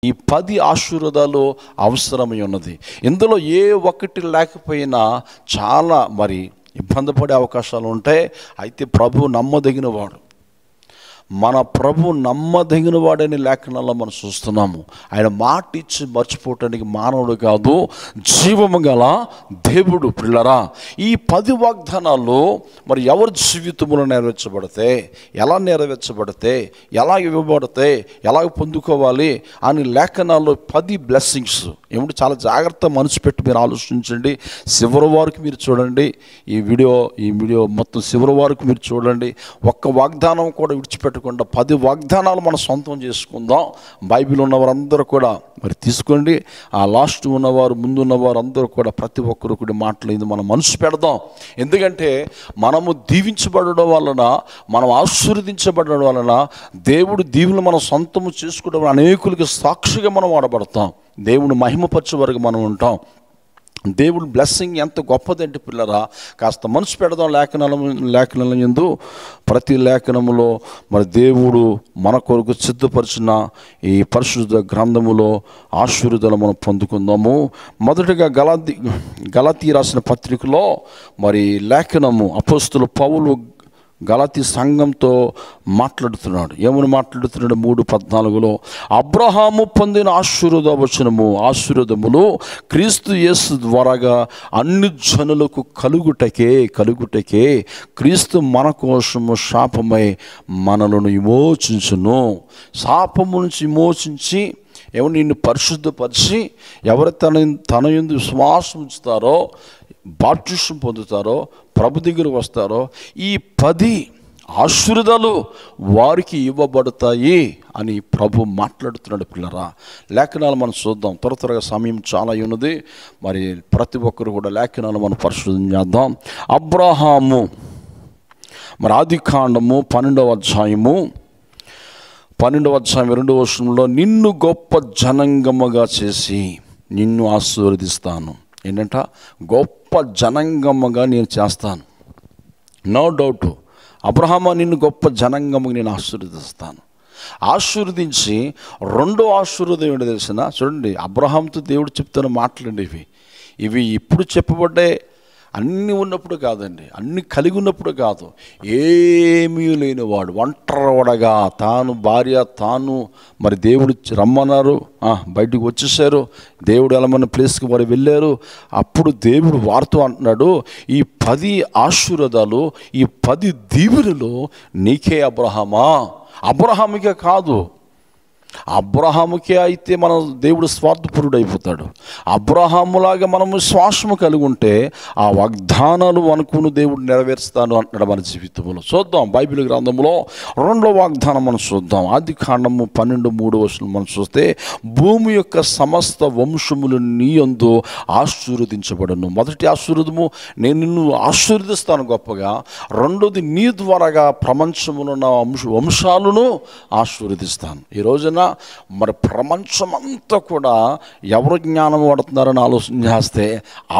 ఈ 10 ఆశీర్వాదాలు అవసరమై ఉన్నది. ఇందులో ఏ ఒక్కటి లేకపోయినా చాలా ఇబ్బంది పడే అవకాశాలు ఉంటాయి. అయితే ప్రభు నమ్మదగిన వాడు, మన ప్రభు నమ్మదగిన వాడని లేఖనాల్లో మనం చూస్తున్నాము. ఆయన మాట ఇచ్చి మర్చిపోవటానికి మానవుడు కాదు, జీవము గల దేవుడు. పిల్లరా, ఈ 10 వాగ్దానాలు ఎవరి జీవితంలో నెరవేర్చబడితే, ఎలా నెరవేర్చబడితే, ఎలా ఇవ్వబడితే, ఎలా పొందుకోవాలి అని లేఖనాల్లో 10 బ్లెస్సింగ్స్ ఏమిటి చాలా జాగ్రత్త మనసు పెట్టి మీరు ఆలోచించండి. చివరి వరకు మీరు చూడండి. ఈ వీడియో మొత్తం చివరి వరకు మీరు చూడండి. ఒక్క వాగ్దానం కూడా విడిచిపెట్టకుండా 10 వాగ్దానాలు మనం సొంతం చేసుకుందాం. బైబిల్ ఉన్నవారందరూ కూడా తీసుకోండి. ఆ లాస్ట్ ఉన్నవారు, ముందున్నవారు అందరూ కూడా ప్రతి ఒక్కరు కూడా మాట్లాడింది మనం మనసు పెడదాం. ఎందుకంటే మనము దీవించబడడం వలన, మనం ఆశీర్వదించబడడం వలన దేవుడు దీవులు మనం సొంతము చేసుకోవడం అనేకులకి సాక్షిగా మనం వాడబడతాం. దేవుని మహిమపరచే వరకు మనం ఉంటాం. దేవుని బ్లెస్సింగ్ ఎంత గొప్పదంటే పిల్లరా, కాస్త మనసు పెడదాం. లేఖనాల యందు ప్రతి లేఖనములో దేవుడు మన కొరకు సిద్ధపరిచిన ఈ పరిశుద్ధ గ్రంథములో ఆశీర్వాదాలు మనం పొందుకుందాము. మొదటిగా గలాతీ రాసిన పత్రికలో లేఖనము అపోస్తలుడు పౌలు గలాతీ సంఘంతో మాట్లాడుతున్నాడు. ఏమని మాట్లాడుతున్నాడు? 3:14 అబ్రహాము పొందిన ఆశీర్వాదములు క్రీస్తు యేసు ద్వారాగా అన్ని జనులకు కలుగుటకే క్రీస్తు మన కోసము శాపమై మనలను విమోచించును. శాపము నుంచి విమోచించి నిన్ను పరిశుద్ధపరిచి ఎవరు తన యందు విశ్వాసం ఉంచుతారో, బాప్టిసం పొందుతారో, ప్రభు దగ్గరకు వస్తారో, ఈ 10 ఆశీర్వాదాలు వారికి ఇవ్వబడతాయి అని ప్రభు మాట్లాడుతున్నాడు. పిల్లరా, లేఖనాలు మనం చూద్దాం. త్వరగా సమయం చాలా ఉన్నది. ప్రతి ఒక్కరు కూడా లేఖనాలు మనం పరిశోధన చేద్దాం. అబ్రహాము ఆదికాండము 12వ అధ్యాయము 2వ వచనంలో నిన్ను గొప్ప జనాంగముగా చేసి నిన్ను ఆశీర్వదిస్తాను. ఏంటంట? గొప్ప జనాంగముగా నేను చేస్తాను. నో డౌట్, అబ్రహాము నిన్ను గొప్ప జనాంగముగా నేను ఆశీర్వదిస్తాను. ఆశీర్వదించి రెండో ఆశీర్వాదం ఏంటో తెలిసిన? చూడండి, అబ్రహాంతో దేవుడు చెప్తున్న మాటలండి ఇవి ఇప్పుడు చెప్పబడ్డాయి. అన్నీ ఉన్నప్పుడు కాదండి, అన్నీ కలిగి ఉన్నప్పుడు కాదు. ఏమీ లేనివాడు, ఒంటరివాడగా, తాను భార్య, తాను దేవుడు రమ్మన్నారు, బయటకు వచ్చేసారు. దేవుడు వెళ్ళమన్న ప్లేస్కి వెళ్ళారు. అప్పుడు దేవుడు వారితో అంటున్నాడు, ఈ 10 ఆశీర్వాదాలు, ఈ 10 దీవెనలు నీకే అబ్రహాముకే కాదు. అబ్రహాముకే అయితే మన దేవుడు స్వార్థపరుడు అయిపోతాడు. అబ్రహాములాగా మనము శ్వాసము కలిగి ఉంటే ఆ వాగ్దానాలు అనుకుని దేవుడు నెరవేరుస్తాను అంటున్నాడు మన జీవితంలో. చూద్దాం బైబిల్ గ్రంథంలో 2వ వాగ్దానం మనం చూద్దాం. ఆదికాండము 12:3 మనం చూస్తే, భూమి యొక్క సమస్త వంశములు నీ యందు ఆశీర్వదించబడును. మొదటి ఆశీర్వాదము, నేను నిన్ను ఆశీర్వదిస్తాను గొప్పగా. రెండోది, నీ ద్వారాగా ప్రపంచములో ఉన్న వంశాలను ఆశీర్వదిస్తాను. ఈ రోజున ప్రపంచమంతా కూడా ఎవరు జ్ఞానం వాడుతున్నారని ఆలోచన చేస్తే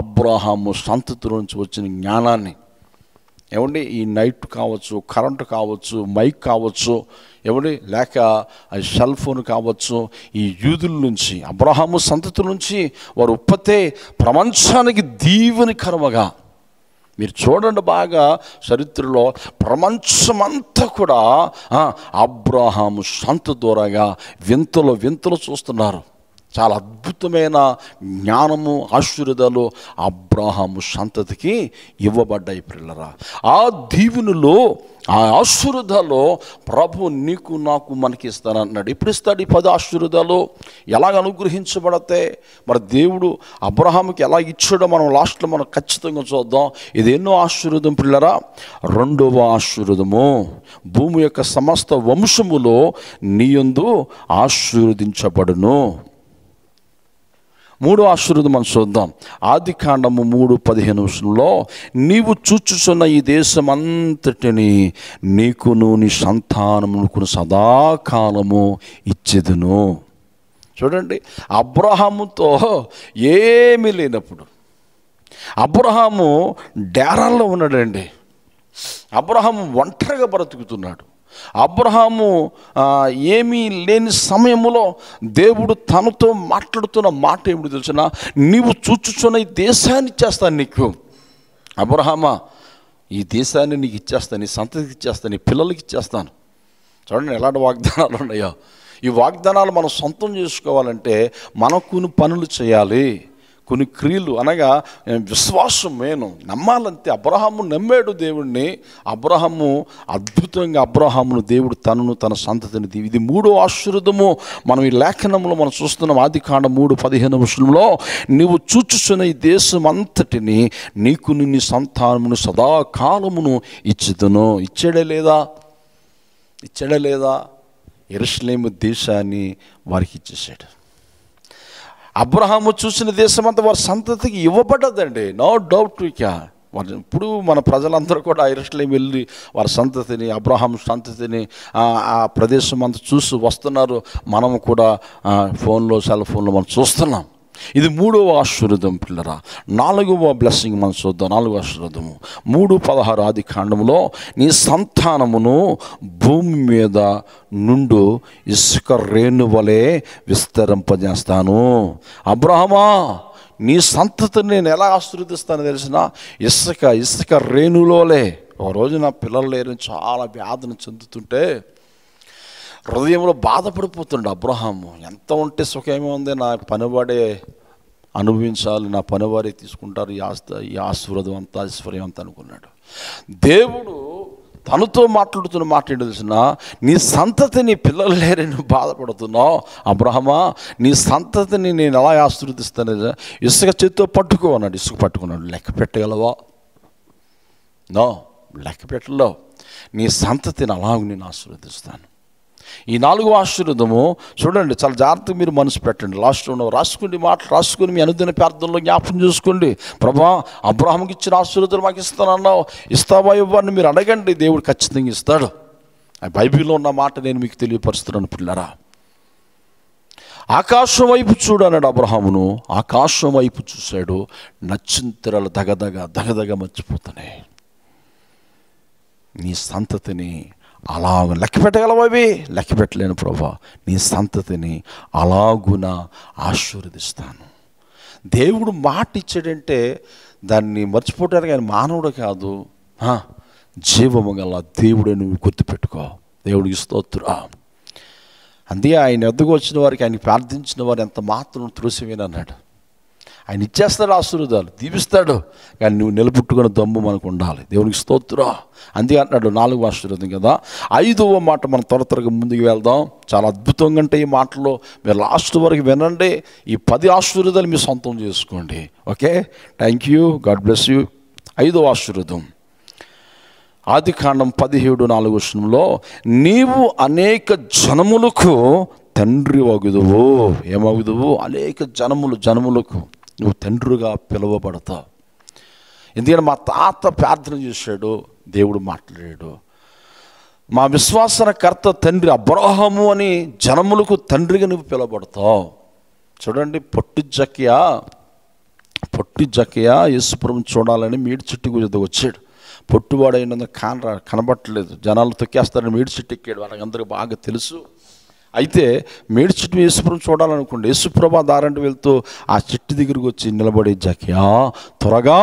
అబ్రహాము సంతతి నుంచి వచ్చిన జ్ఞానాన్ని, ఈ నైట్ కావచ్చు, కరెంటు కావచ్చు, మైక్ కావచ్చు, లేక సెల్ ఫోన్ కావచ్చు, ఈ యూదుల నుంచి, అబ్రహాము సంతతి నుంచి వారు ఉత్పత్తే ప్రపంచానికి దీవెనకరముగా. మీరు చూడండి బాగా చరిత్రలో ప్రపంచమంతా కూడా అబ్రహాము సంతతి ద్వారాగా వింతలు చూస్తున్నారు. చాలా అద్భుతమైన జ్ఞానము, ఆశీర్వాదాలు అబ్రహాము సంతతికి ఇవ్వబడ్డాయి. పిల్లరా, ఆ దీవెనలో, ఆ ఆశీర్వాదాలు ప్రభు నీకు నాకు మనకి ఇస్తానన్నాడు. ఇప్పుడు ఇస్తాడు ఈ 10 ఆశీర్వాదాలు. ఎలాగ అనుగ్రహించబడతాయి దేవుడు అబ్రహాముకి ఎలా ఇచ్చాడో మనం లాస్ట్లో మనం ఖచ్చితంగా చూద్దాం. ఇది ఎన్నో ఆశీర్వాదం పిల్లరా? 2వ ఆశీర్వాదము, భూమి యొక్క సమస్త వంశములో నీ యందు ఆశీర్వదించబడును. 3వ ఆశీర్వాదం మనం చూద్దాం. ఆదికాండము 3:15 నీవు చూచుచున్న ఈ దేశమంతటిని నీకును నీ సంతానమునకు సదాకాలము ఇచ్చేదును. చూడండి, అబ్రహాముతో ఏమీ లేనప్పుడు అబ్రహాము డేరాల్లో ఉన్నాడండి. అబ్రహాము ఒంటరిగా బ్రతుకుతున్నాడు. అబ్రహాము ఏమీ లేని సమయంలో దేవుడు తనతో మాట్లాడుతున్న మాట ఏమిటి తెలిసిన, నీవు చూచుచున్న ఈ దేశాన్ని ఇచ్చేస్తాను నీకు. అబ్రహామా, ఈ దేశాన్ని నీకు ఇచ్చేస్తాను, నీ సంతతికి ఇచ్చేస్తాను, నీ పిల్లలకి ఇచ్చేస్తాను. చూడండి ఎలాంటి వాగ్దానాలు ఉన్నాయో. ఈ వాగ్దానాలు మనం సొంతం చేసుకోవాలంటే మనం కొన్ని పనులు చేయాలి, కొన్ని క్రియలు, అనగా విశ్వాసం మేను నమ్మాలంతే. అబ్రహాము నమ్మాడు దేవుడిని. అబ్రహాము అద్భుతంగా అబ్రహామును దేవుడు తనను తన సంతతిని ఇది మూడో ఆశీర్వాదము. మనం ఈ లేఖనంలో మనం చూస్తున్నాం. ఆదికాండం 3:15 నీవు చూచుచున్న ఈ దేశం అంతటిని నీకు నీ సంతానమును సదాకాలమును ఇచ్చుదును. ఇచ్చాడే లేదా? యెరూషలేము దేశాన్ని వారికి ఇచ్చేసాడు. అబ్రహాము చూసిన దేశం అంతా వారి సంతతికి ఇవ్వబడ్డదండి, నో డౌట్. ఇప్పుడు మన ప్రజలందరూ కూడా యెరూషలేము వెళ్ళి వారి సంతతిని, అబ్రహాం సంతతిని ఆ ప్రదేశం అంతా చూసి వస్తున్నారు. మనము కూడా సెల్ ఫోన్లో మనం చూస్తున్నాం. ఇది మూడవ ఆశీర్వాదం పిల్లరా. 4వ బ్లెస్సింగ్ మనం చూద్దాం. 4వ ఆశీర్వాదము 3:16 ఆదికాండంలో, నీ సంతానమును భూమి మీద నుండు ఇసుక రేణువలే విస్తరింపజేస్తాను. అబ్రహమా, నీ సంతతిని నేను ఎలా ఆశీర్వదిస్తానో తెలిసిన, ఇసుక రేణులోలే. ఒక రోజు నా పిల్లలు లేరని చాలా వ్యాధిని చెందుతుంటే హృదయంలో బాధపడిపోతుండే అబ్రహాము. ఎంత ఉంటే సుఖమే ఉంది, నా పనివాడే అనుభవించాలి, నా పనివారే తీసుకుంటారు ఈ ఆశీర్వాదం అంతా, ఐశ్వర్యం అంతా అనుకున్నాడు. దేవుడు తనతో మాట్లాడుతున్న మాట ఏంటో తెలిసిన, నీ సంతతిని పిల్లలు లేరని బాధపడుతున్నావు అబ్రహమా, నీ సంతతిని నేను ఎలా ఆశీర్వదిస్తాను, ఇసుక చేతితో పట్టుకో అన్నాడు. ఇసుక పట్టుకున్నాడు. లెక్క పెట్టగలవా? నో, లెక్క పెట్టలేవు. నీ సంతతిని అలాగ నేను ఆశీర్వదిస్తాను. ఈ 4వ ఆశీర్వాదము చూడండి, చాలా జాగ్రత్తగా మీరు మనసు పెట్టండి. లాస్ట్లో రాసుకోండి, మాటలు రాసుకొని మీ అనుదిన ప్రార్థనలో జ్ఞాపకం చేసుకోండి. ప్రభా, అబ్రహాముకి ఇచ్చిన ఆశీర్వాదాలు మాకు ఇస్తానన్నావు, ఇస్తావా ఇవ్వని మీరు అడగండి, దేవుడు ఖచ్చితంగా ఇస్తాడు. బైబిల్లో ఉన్న మాట నేను మీకు తెలియపరుస్తున్నాను పిల్లరా. ఆకాశం వైపు చూడన్నాడు అబ్రహామును. ఆకాశం వైపు చూశాడు. నక్షత్రాలు దగదగ మర్చిపోతున్నాయి. నీ సంతతిని అలాగ లెక్క పెట్టగలవా? అవి లెక్క పెట్టలేను ప్రభా. నీ సంతతిని అలాగున ఆశీర్వదిస్తాను. దేవుడు మాట ఇచ్చాడంటే దాన్ని మర్చిపోవడానికి ఆయన మానవుడు కాదు, జీవము గల దేవుడు నువ్వు గుర్తుపెట్టుకో. దేవుడికి స్తోత్రం. అందుకే ఆయన ఎద్దుకు వచ్చిన వారికి, ఆయన ప్రార్థించిన వారు ఎంత మాత్రం త్రోసివేనన్నాడు. ఆయన ఇచ్చేస్తాడు, ఆశీర్వాదాలు దీవిస్తాడు, కానీ నువ్వు నిలబెట్టుకున్న దమ్ము మనకు ఉండాలి. దేవునికి స్తోత్రం. అందుకే అంటున్నాడు 4వ ఆశీర్వాదం కదా. 5వ మాట మనం త్వరగా ముందుకు వెళ్దాం. చాలా అద్భుతంగా అంటే ఈ మాటలో మీరు లాస్ట్ వరకు వినండి. ఈ 10 ఆశీర్వాదాలు మీరు సొంతం చేసుకోండి. Okay, thank you, God bless you. 5వ ఆశీర్వాదం ఆదికాండం 17:4 నీవు అనేక జనములకు తండ్రి వగుదువు. ఏమగుదువు? అనేక జనములకు నువ్వు తండ్రిగా పిలువబడతావు. ఎందుకంటే మా తాత ప్రార్థన చేశాడు, దేవుడు మాట్లాడాడు. మా విశ్వాసకర్త తండ్రి అబ్రహాము అని జనములకు తండ్రిగా నువ్వు పిలువబడతావు. చూడండి, పొట్టి జక్కయ్య యేసుప్రభుని చూడాలని మేడి చెట్టు గురించి వచ్చాడు. పొట్టువాడైన కనబట్టలేదు, జనాలు తొక్కేస్తారని మేడి చెట్టు ఎక్కాడు. వాళ్ళకి అందరికీ బాగా తెలుసు. అయితే మేడి చెట్టు యేసుప్రభుని చూడాలనుకోండి, యేసుప్రభు దారంటే వెళ్తూ ఆ చెట్టు దగ్గరికి వచ్చి నిలబడి, జక్కయ్య త్వరగా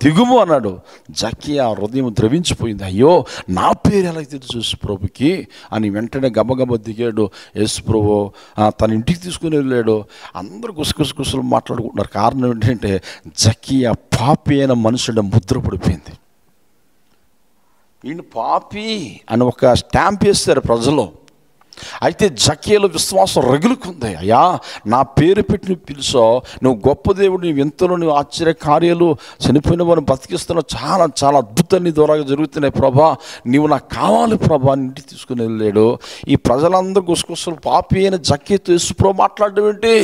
దిగుము అన్నాడు. జక్కయ్య హృదయం ద్రవించిపోయింది. అయ్యో, నా పేరు ఎలా తెలుసు యేసుప్రభుకి అని వెంటనే గబగబ దిగాడు. యేసుప్రభు తన ఇంటికి తీసుకుని వెళ్ళాడు. అందరూ గుసగుసలు మాట్లాడుకుంటున్నారు. కారణం ఏంటంటే జక్కయ్య పాపి అయిన మనుషుడు ముద్ర పడిపోయింది. ఈయన పాపి అని ఒక స్టాంప్ వేస్తారు ప్రజలు. అయితే జక్కయ్యలో విశ్వాసం రగులుకుంది. అయ్యా, నా పేరు పెట్టి నువ్వు పిలిచావు, నువ్వు గొప్ప దేవుడు, నువ్వు ఎంతలో నువ్వు ఆశ్చర్య కార్యాలు, చనిపోయిన వారిని బతికిస్తున్నావు, చాలా చాలా అద్భుతాలు నీ ద్వారా జరుగుతున్నాయి ప్రభా, నీవు నాకు కావాలి ప్రభా అని ఇంటికి తీసుకుని వెళ్ళాడు. ఈ ప్రజలందరూ గుసగుసలు పాపి అయిన జక్కయ్యతో యేసుప్రభు మాట్లాడడం ఏంటి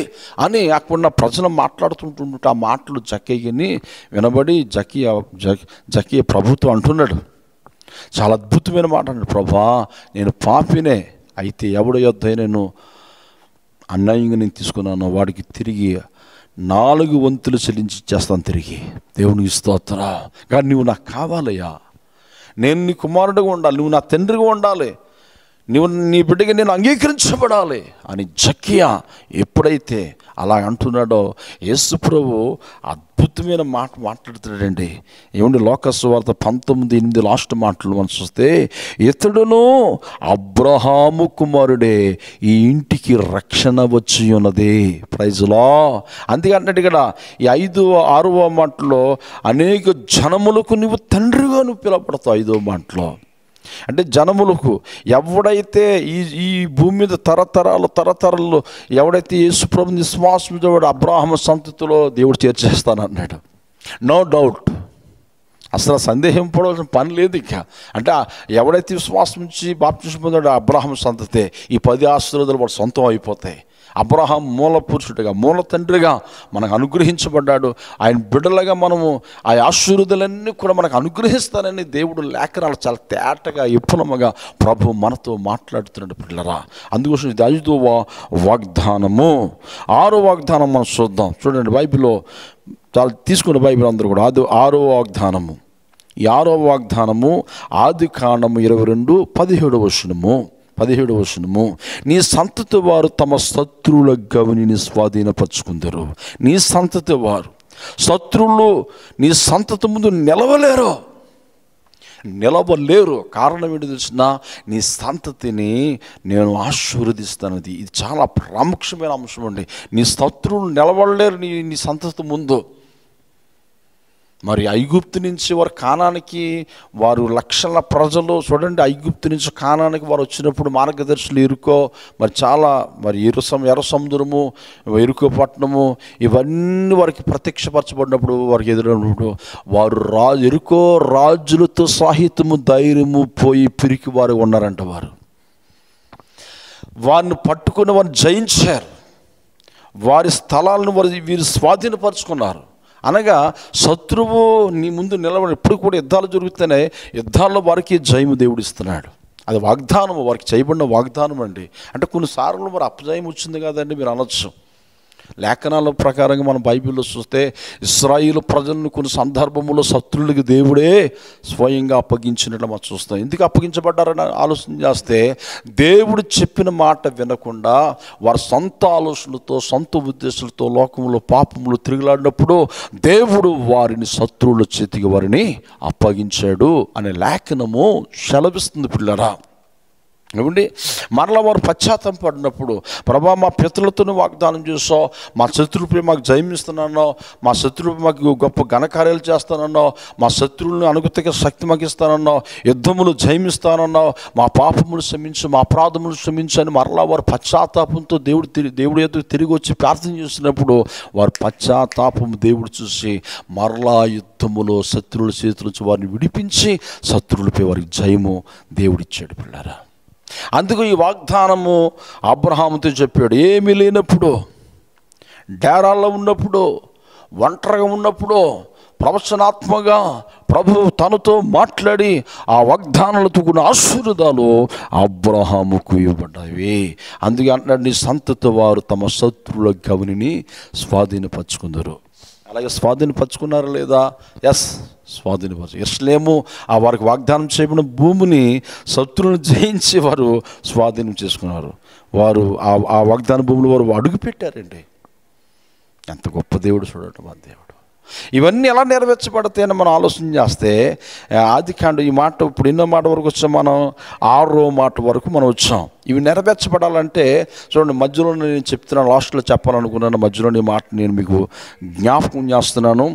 అని అక్కడ ప్రజలు మాట్లాడుతుంటుంటే ఆ మాటలు జక్కయ్యని వినబడి జక్కయ్య ప్రభుత్వం అంటున్నాడు. చాలా అద్భుతమైన మాట అన్నాడు. ప్రభా, నేను పాపినే, అయితే ఎవడ యొద్ద నేను అన్యాయంగా నేను తీసుకున్నాను వాడికి తిరిగి 4 వంతులు చెల్లించి ఇచ్చేస్తాను తిరిగి. దేవునికి స్తోత్రం. కానీ నువ్వు నాకు కావాలయ్యా, నేను నీ కుమారుడిగా ఉండాలి, నువ్వు నా తండ్రిగా ఉండాలి. నీ బిడ్డగా నేను అంగీకరించబడాలి అని జక్కయ్య ఎప్పుడైతే అలా అంటున్నాడో, యేసు ప్రభు అద్భుతమైన మాట మాట్లాడుతున్నాడండి. ఏమండి, లోక సువార్త 19:8 లాస్ట్ మాటలు మనం చూస్తే, ఇతడును అబ్రహాము కుమారుడే, ఈ ఇంటికి రక్షణ వచ్చి ఉన్నది. ప్రైజ్ లా. అందుకే అంటాడు ఇక్కడ ఈ 5-6వ మాటలో, అనేక జనములకు నువ్వు తండ్రిగా నువ్వు పిలవబడతావు. 5వ మాటలో అంటే జనములకు ఎవడైతే ఈ భూమి మీద తరతరాలు ఎవడైతే యేసు ప్రభుని విశ్వాసం అబ్రాహాము సంతతిలో దేవుడు చేర్చేస్తానన్నాడు. నో డౌట్, అసలు సందేహం పడవలసిన పని లేదు. ఇంకా అంటే ఎవడైతే విశ్వాసం నుంచి బాప్తిస్మం పొందాడో అబ్రాహాము సంతతే ఈ 10 ఆశీర్వాదాలు వాడు సొంతం అయిపోతాయి. అబ్రహాం మూల పురుషుడిగా, మూల తండ్రిగా మనకు అనుగ్రహించబడ్డాడు. ఆయన బిడ్డలుగా మనము ఆ ఆశీర్వాదాలన్నీ కూడా మనకు అనుగ్రహిస్తానని దేవుడు లేఖనాలు చాలా తేటగా విపులముగా ప్రభు మనతో మాట్లాడుతున్నాడు పిల్లరా. అందుకోసం ఇది 5వ వాగ్దానము. 6వ వాగ్దానం మనం చూద్దాం. చూడండి, బైబిల్లో చాలా తీసుకున్న బైబిల్ అందరూ కూడా 6వ వాగ్దానము. ఈ 6వ వాగ్దానము ఆదికాండము 22:17 వచనము. 17వ వచనము, నీ సంతతి వారు తమ శత్రువుల గవిని స్వాధీనపరుచుకుందరు. నీ సంతతి వారు, శత్రువులు నీ సంతతి ముందు నిలవలేరు. కారణం ఏంటి తెలిసిన? నీ సంతతిని నేను ఆశీర్వదిస్తానది. ఇది చాలా ప్రాముఖ్యమైన అంశం అండి. నీ శత్రువులు నిలవలేరు నీ సంతతి ముందు. మరి ఐగుప్తు నుంచి వారు కానానికి, వారు లక్షల ప్రజలు చూడండి, ఐగుప్తు నుంచి కానానికి వారు వచ్చినప్పుడు మార్గదర్శులు ఎరుకో, మరి చాలా మరి ఎర్ర సముద్రము, ఎరుకో పట్టణము, ఇవన్నీ వారికి ప్రత్యక్షపరచబడినప్పుడు, వారికి ఎదురైనప్పుడు వారు ఎరుకో రాజులతో సాహిత్యము ధైర్యము పోయి పిరికి వారు ఉన్నారంట. వారిని పట్టుకుని వారిని జయించారు. వారి స్థలాలను వీరు స్వాధీనపరుచుకున్నారు. అనగా శత్రువు నీ ముందు నిలబడి, ఎప్పుడు కూడా యుద్ధాలు జరుగుతున్నాయి, యుద్ధాల్లో వారికి జయము దేవుడు ఇస్తున్నాడు. అది వాగ్దానము, వారికి చేయబడిన వాగ్దానం అండి. అంటే కొన్నిసార్లు మరి అపజయం వచ్చింది కదండి మీరు అనొచ్చు. లేఖనాల ప్రకారంగా మనం బైబిల్లో చూస్తే ఇశ్రాయేలు ప్రజలను కొన్ని సందర్భములో శత్రువులకి దేవుడే స్వయంగా అప్పగించినట్లు మనం చూస్తాం. ఎందుకు అప్పగించబడ్డారని ఆలోచన చేస్తే, దేవుడు చెప్పిన మాట వినకుండా వారి సొంత ఆలోచనలతో, సొంత ఉద్దేశాలతో లోకంలో పాపములు తిరుగులాడినప్పుడు దేవుడు వారిని శత్రువుల చేతికి వారిని అప్పగించాడు అనే లేఖనము సెలవిస్తుంది పిల్లరా. ఏమండి, మరలా వారు పశ్చాత్తాపం పడినప్పుడు, ప్రభా మా పితరులతోనే వాగ్దానం చేసావు, మా శత్రువులపై మాకు జయమిస్తున్నానో, మా శత్రువులపై మాకు గొప్ప ఘనకార్యాలు చేస్తానన్నో, మా శత్రువులను అనుగతగా శక్తి మాకు ఇస్తానన్నో, యుద్ధములు జయమిస్తానన్నో, మా పాపములు క్షమించు, మా అపరాధములు క్షమించని మరలా వారు పశ్చాత్తాపంతో దేవుడు ఎదురు తిరిగి వచ్చి ప్రార్థన చేసినప్పుడు, వారు పశ్చాత్తాపం దేవుడు చూసి మరలా యుద్ధములో శత్రువుల చేతుల నుంచి వారిని విడిపించి శత్రువులపై వారికి జయము దేవుడిచ్చాడు పిల్లరా. అందుకు ఈ వాగ్దానము అబ్రహాముతో చెప్పాడు. ఏమీ లేనప్పుడు, డేరాల్లో ఉన్నప్పుడు, ఒంటరిగా ఉన్నప్పుడు ప్రవచనాత్మగా ప్రభువు తనతో మాట్లాడి ఆ వాగ్దానాలతో కూడిన ఆశీర్వాదాలు అబ్రహాముకు ఇవ్వబడ్డాయి. అందుకే అంటున్నాడు, నీ సంతతి వారు తమ శత్రువుల గవిని స్వాధీనపరుచుకుందరు. అలాగే స్వాధీనపరుచుకున్నారా లేదా? ఎస్, స్వాధీనపరచు. యెరూషలేము ఆ వారికి వాగ్దానం చేయబడిన భూమిని శత్రువులను జయించి వారు స్వాధీనం చేసుకున్నారు. వారు ఆ వాగ్దాన భూములు వారు అడుగు పెట్టారండి. ఎంత గొప్ప దేవుడు చూడటం ఆ దేవుడు. ఇవన్నీ ఎలా నెరవేర్చబడతాయని మనం ఆలోచన చేస్తే, ఆదికాండం ఈ మాట ఇప్పుడు ఎన్నో మాట వరకు వచ్చాం, మనం 6వ మాట వరకు మనం వచ్చాం. ఇవి నెరవేర్చబడాలంటే చూడండి, మధ్యలో నేను చెప్తున్నాను, లాస్ట్లో చెప్పాలనుకున్నాను, మధ్యలో ఈ మాట నేను మీకు జ్ఞాపకం చేస్తున్నాను.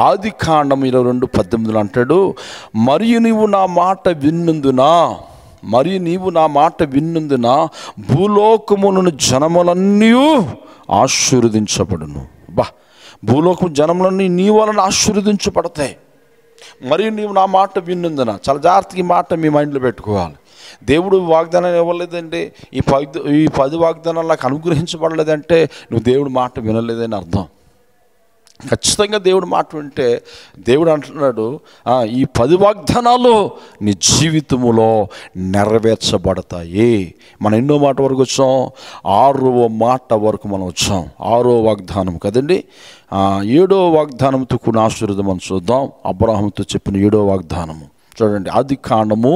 ఆదికాండం 22:18 అంటాడు, మరియు నీవు నా మాట విన్నందున భూలోకమును జనములన్నీ ఆశీర్వదించబడును. భూలోకం జనములన్నీ నీ వలన ఆశీర్వదించబడతాయి. మరియు నీవు నా మాట విన్నందున. చాలా జాగ్రత్తగా ఈ మాట మీ మైండ్లో పెట్టుకోవాలి. దేవుడు వాగ్దానాన్ని ఇవ్వలేదండి, ఈ 10 వాగ్దానాలు నాకు అనుగ్రహించబడలేదంటే నువ్వు దేవుడు మాట వినలేదని అర్థం. ఖచ్చితంగా దేవుడు మాట వింటే, దేవుడు అంటున్నాడు, ఈ 10 వాగ్దానాలు నీ జీవితములో నెరవేర్చబడతాయి. మనం ఎన్నో మాట వరకు వచ్చాం? 6వ మాట వరకు మనం వచ్చాం. 6వ వాగ్దానం కదండి. 7వ వాగ్దానంతో కూడిన ఆశీర్వాదం మనం చూద్దాం. అబ్రహాముతో చెప్పిన 7వ వాగ్దానము చూడండి, ఆది కాండము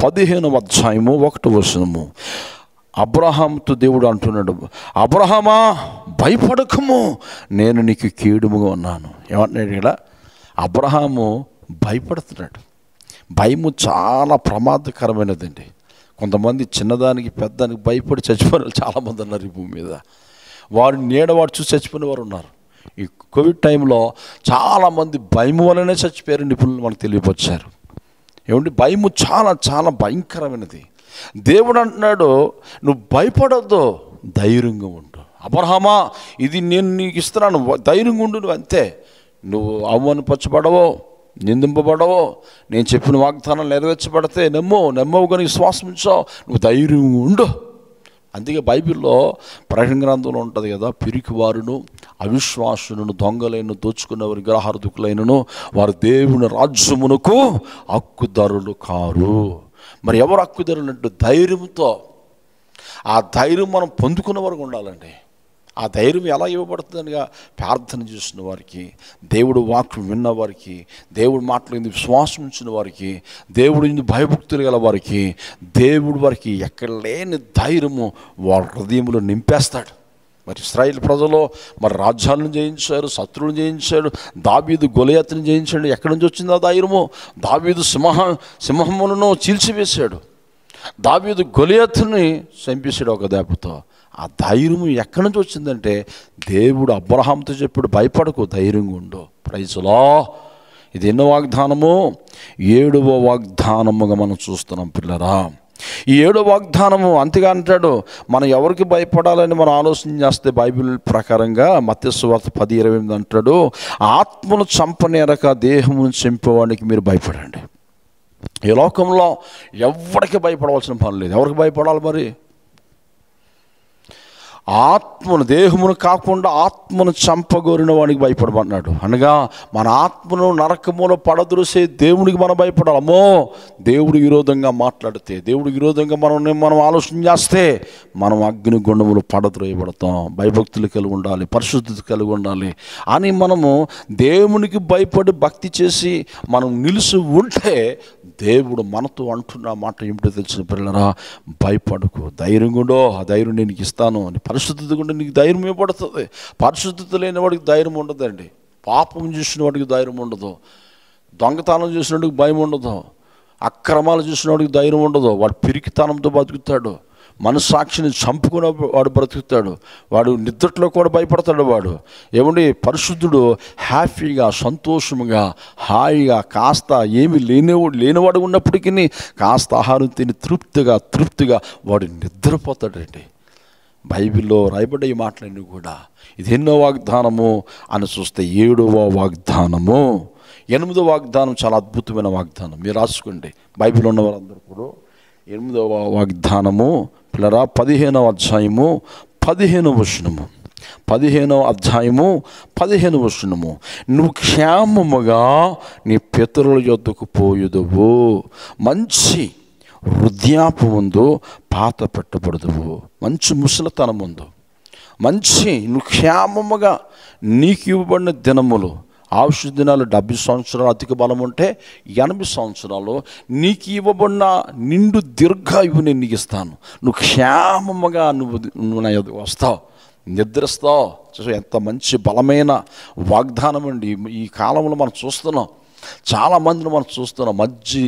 15వ అధ్యాయము 1వ వచనము. అబ్రహాముతో దేవుడు అంటున్నాడు, అబ్రహామా భయపడకము, నేను నీకు కీడుముగా ఉన్నాను. ఏమంటున్నాడు ఇక్కడ? అబ్రహాము భయపడుతున్నాడు. భయము చాలా ప్రమాదకరమైనదండి. కొంతమంది చిన్నదానికి పెద్దదానికి భయపడి చచ్చిపోయిన వాళ్ళు చాలామంది ఉన్నారు ఈ భూమి మీద. వారు నీడవాడు చూసి చచ్చిపోయిన వారు ఉన్నారు. ఈ కోవిడ్ టైంలో చాలామంది భయం వల్లనే చచ్చిపోయారు. నిపుణులు మనకు తెలియపరిచారు. ఏమంటే భయము చాలా చాలా భయంకరమైనది. దేవుడు అంటున్నాడు, నువ్వు భయపడొద్దు, ధైర్యంగా ఉండు. అబ్రహామా, ఇది నేను నీకు ఇస్తున్నాను, ధైర్యంగా ఉండు. నువ్వు అంతే. నువ్వు అవమానపరచబడవో, నిందింపబడవో, నేను చెప్పిన వాగ్దానం నెరవేర్చబడితే నమ్మవు కానీ విశ్వాసం ఉంచావు, నువ్వు ధైర్యంగా ఉండు. అందుకే బైబిల్లో ప్రకటన గ్రంథంలో ఉంటుంది కదా, పిరికివారును, అవిశ్వాసులను, దొంగలైన, దోచుకున్న విగ్రహార్థకులైనను వారు దేవుని రాజ్యమునకు హక్కుదారులు కారు. మరి ఎవరు హక్కుదారులు అంటే ధైర్యంతో. ఆ ధైర్యం మనం పొందుకున్న వరకు ఉండాలండి. ఆ ధైర్యం ఎలా ఇవ్వబడుతుందనిగా ప్రార్థన చేసిన వారికి, దేవుడు వాక్యం విన్న వారికి, దేవుడు మాటలు విశ్వాసం ఉంచిన వారికి, దేవుడు భయభక్తులు గల వారికి, దేవుడు వారికి ఎక్కడ లేని ధైర్యము వాళ్ళ హృదయంలో నింపేస్తాడు. మరి ఇశ్రాయేల్ ప్రజలు మరి రాజ్యాలను జయించారు, శత్రువులను జయించాడు. దావీదు గొలియాతుని జయించాడు. ఎక్కడి నుంచి వచ్చింది ఆ ధైర్యము? దావీదు సింహములను చీల్చివేశాడు. దావీదు గొలియాతుని చంపేశాడు ఒక దెబ్బతో. ఆ ధైర్యం ఎక్కడి నుంచి వచ్చిందంటే దేవుడు అబ్రహాముతో చెప్పాడు, భయపడకు, ధైర్యంగా ఉండు. Praise the Lord. ఇది ఎన్నో వాగ్దానము? 7వ వాగ్దానముగా మనం చూస్తున్నాం పిల్లరా. ఈ 7వ వాగ్దానము అంతగా అంటాడు, మనం ఎవరికి భయపడాలని మనం ఆలోచన చేస్తే బైబిల్ ప్రకారంగా మత్తయి సువార్త 10:28 అంటాడు, ఆత్మను చంపనేరక దేహమును చంపేవాడికి మీరు భయపడండి. ఈ లోకంలో ఎవరికి భయపడవలసిన పని లేదు. ఎవరికి భయపడాలి మరి? ఆత్మను, దేహమును కాకుండా ఆత్మను చంపగోరిన వాడికి భయపడమన్నాడు. అనగా మన ఆత్మను నరకములో పడద్రోసే దేవుడికి మనం భయపడాలి. అమ్మో, దేవుడి విరోధంగా మాట్లాడితే, దేవుడికి విరోధంగా మనం ఆలోచన చేస్తే మనం అగ్ని గుండములు పడద్రోయబడతాం. భయభక్తులు కలిగి ఉండాలి, పరిశుద్ధత కలిగి ఉండాలి అని మనము దేవునికి భయపడి భక్తి చేసి మనం నిలిచి ఉంటే దేవుడు మనతో అంటున్న మాట ఏమిటో తెలిసిన పిల్లరా, భయపడకు, ధైర్యంగా ఉండో, ఆ ధైర్యం నేను నీకు ఇస్తాను అని. పరిశుద్ధత కూడా నీకు ధైర్యం ఇవ్వబడుతుంది. పరిశుద్ధత లేని వాడికి ధైర్యం ఉండదండి. పాపం చేసిన వాడికి ధైర్యం ఉండదు, దొంగతనం చేసిన వాడికి భయం ఉండదు, అక్రమాలు చేసిన వాడికి ధైర్యం ఉండదు. వాడు పిరికితనంతో బతుకుతాడు, మనస్సాక్షిని చంపుకున్న వాడు బ్రతుకుతాడు, వాడు నిద్రలో కూడా భయపడతాడు. వాడు ఏమండి, పరిశుద్ధుడు హ్యాపీగా, సంతోషముగా, హాయిగా, కాస్త ఏమి లేనివాడు ఉన్నప్పటికీ కాస్త ఆహారం తిని తృప్తిగా వాడు నిద్రపోతాడండి. బైబిల్లో రాయబడ్డ ఈ మాటలన్నీ కూడా ఇది ఎన్నో వాగ్దానము అని చూస్తే 7వ వాగ్దానము. 8వ వాగ్దానం చాలా అద్భుతమైన వాగ్దానం. మీరు రాసుకోండి, బైబిల్ ఉన్న వారందరూ కూడా. 8వ వాగ్దానము పిల్లరా 15వ అధ్యాయము 15వ వచనము. 15వ అధ్యాయము 15వ వచనము. నువ్వు క్షేమముగా నీ పితరుల యొద్దకు పోయుదువు, మంచి వృద్ధాప్య ముందు పాత పెట్టబడదువు. మంచి ముసలితనం ముందు, నువ్వు క్షేమముగా నీకు ఇవ్వబడిన దినములు, ఆయుష్ దినాలు 70 సంవత్సరాలు, అధిక బలం ఉంటే 80 సంవత్సరాలు, నీకు ఇవ్వబడిన నిండు దీర్ఘాయువు నేను నీకు ఇస్తాను. నువ్వు క్షేమముగా నువ్వు నా యొద్దకు వస్తావు, నిద్రిస్తావు. ఎంత మంచి బలమైన వాగ్దానం అండి. ఈ కాలంలో మనం చూస్తున్నాం, చాలామందిని మనం చూస్తున్నాం. మధ్య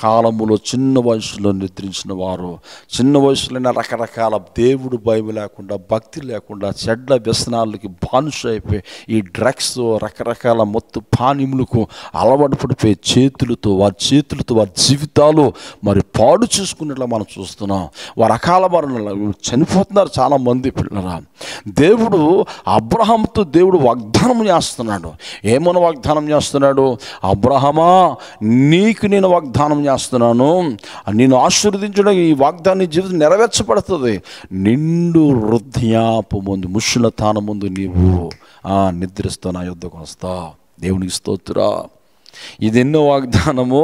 కాలములో చిన్న వయసులో నిద్రించిన వారు, చిన్న వయసులోనే రకరకాల దేవుడు భయం లేకుండా, భక్తి లేకుండా, చెడ్డ వ్యసనాలకి బానిస అయిపోయి ఈ డ్రగ్స్, రకరకాల మొత్తం పానీములకు అలవాటు పడిపోయి వారి చేతులతో వారి జీవితాలు మరి పాడు చేసుకున్నట్లు మనం చూస్తున్నాం. వారు అకాల మరణాలు చనిపోతున్నారు చాలామంది పిల్లరా. దేవుడు అబ్రహాముతో దేవుడు వాగ్దానం చేస్తున్నాడు. ఏమన్నా వాగ్దానం చేస్తున్నాడు? అబ్రహామా, నీకు నేను వాగ్దానం చేస్తున్నాను, నేను ఆశీర్వదించడం ఈ వాగ్దానం జీవితం నెరవేర్చబడుతుంది. నిండు వృద్ధాప్య ముందు, ముసలితనం ముందు నీవు నిద్రిస్తా, నా యొద్దకు వస్తా. దేవునికి స్తోత్రం. ఇది ఎన్నో వాగ్దానము?